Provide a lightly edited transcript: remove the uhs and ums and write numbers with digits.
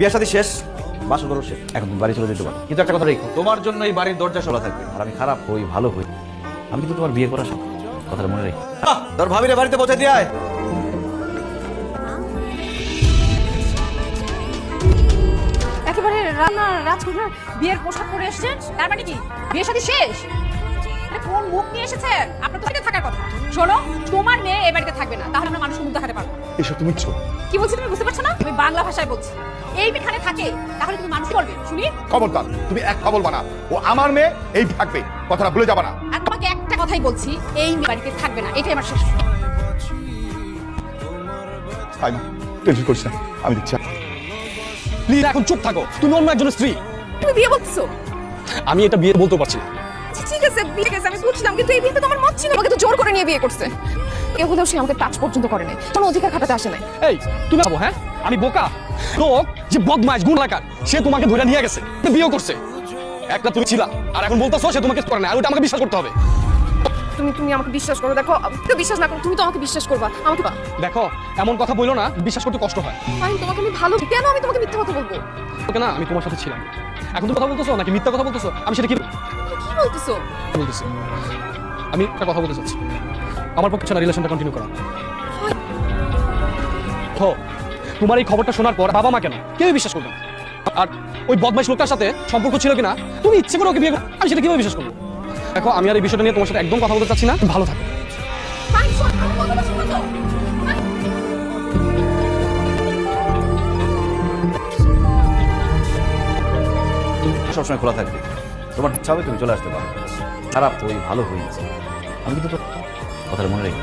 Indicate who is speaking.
Speaker 1: বিয়ের সাথে শেষ, বাসর করো শেষ, এখন তুমি বাড়ি চলে যেতে পারো। কিন্তু একটা কথা রেখো, তোমার জন্য এই বাড়ির দরজা খোলা থাকবে। আর আমি খারাপ হই ভালো হই, আমি কিন্তু তোমার বিয়ে করার সাথে কথাটা মনে রেখো। তোর ভাবিরে বাড়িতে পৌঁছে দিয়ে আয়।
Speaker 2: একেবারে রাজকুমার বিয়ের পোশাক পরে এসেছেন, তার মানে কি বিয়ের সাথে শেষ? কোন মুখ নিয়ে এসেছে? আপনার তো বাড়িতে থাকার কথা। শোনো, তোমার মেয়ে এই বাড়িতে থাকবে না, তাহলে আমরা মানুষের মুখ দেখাতে পারবো।
Speaker 3: এসব তুমি
Speaker 2: কি বলছি তুমি বুঝতে পারছো না? আমি বাংলা ভাষায় বলছি। এই এখানে থাকে তাহলে তুমি মানুষ বলবে। শুনি,
Speaker 3: খবরদার, তুমি এক খবর বানা, ও আমার মেয়ে, এই থাকবে, কথাটা ভুলে যাবা না।
Speaker 2: আর তোমাকে একটা কথাই বলছি, এই মেয়ে বাড়িতে থাকবে না, এটাই আমার শেষ।
Speaker 3: টেনশন করিস না, আমি দিচ্ছি।
Speaker 4: প্লিজ এখন চুপ থাকো, তুমি অন্য একজনের স্ত্রী।
Speaker 2: তুমি বিয়ে বলছো?
Speaker 4: আমি এটা বিয়ে বলতে পারছি না।
Speaker 2: ঠিক আছে বিয়ে গেছে, আমি বুঝলাম, কিন্তু এই বিয়েতে তোমার মত ছিল। আমাকে তো জোর করে নিয়ে বিয়ে করছে। কেউ হলেও সে আমাকে টাচ পর্যন্ত করে নাই, কোনো অধিকার খাটাতে আসে নাই।
Speaker 4: এই তুমি ভাবো, হ্যাঁ আমি বোকা? লোক যে বদমাইশ গুণাকার, সে তোমাকে ধরে নিয়ে গেছে, বিয়ে করছে। একটা তুমি ছিলা, আর এখন বলতেছো সে তোমাকে করে না, আর ওটা আমাকে বিশ্বাস করতে হবে।
Speaker 2: তুমি আমাকে বিশ্বাস করো। দেখো, তো বিশ্বাস না করো, তুমি তো আমাকে বিশ্বাস করবা। আমাকে
Speaker 4: দেখো, এমন কথা বলো না, বিশ্বাস করতে কষ্ট হয়।
Speaker 2: তোমাকে আমি ভালো, কেন আমি তোমাকে মিথ্যা কথা বলবো?
Speaker 4: ওকে না, আমি তোমার সাথে ছিলাম। এখন তুমি কথা বলতেছো নাকি মিথ্যা কথা বলতেছো? আমি সেটা কি
Speaker 2: বলতেছো?
Speaker 4: বলতেছি, আমি একটা কথা বলতে চাচ্ছি। আমার পক্ষে না রিলেশনটা কন্টিনিউ করা। তোমার এই খবরটা শোনার পর বাবা মা কেন কেউই বিশ্বাস করবে না। আর ওই বদমাইশ লোকটার সাথে সম্পর্ক ছিল কিনা, তুমি ইচ্ছে করে ওকে বিয়ে করো, আমি সেটা কিভাবে বিশ্বাস করবো? দেখো, আমি আর এই বিষয়টা নিয়ে তোমার সাথে একদম কথা বলতে চাচ্ছি না। ভালো থাকো।
Speaker 1: সবসময় খোলা থাকবে, তোমার ইচ্ছা হবে তুমি চলে আসতে পারো। খারাপ হই ভালো হই, আমি কিন্তু তো কথাটা মনে রেখো।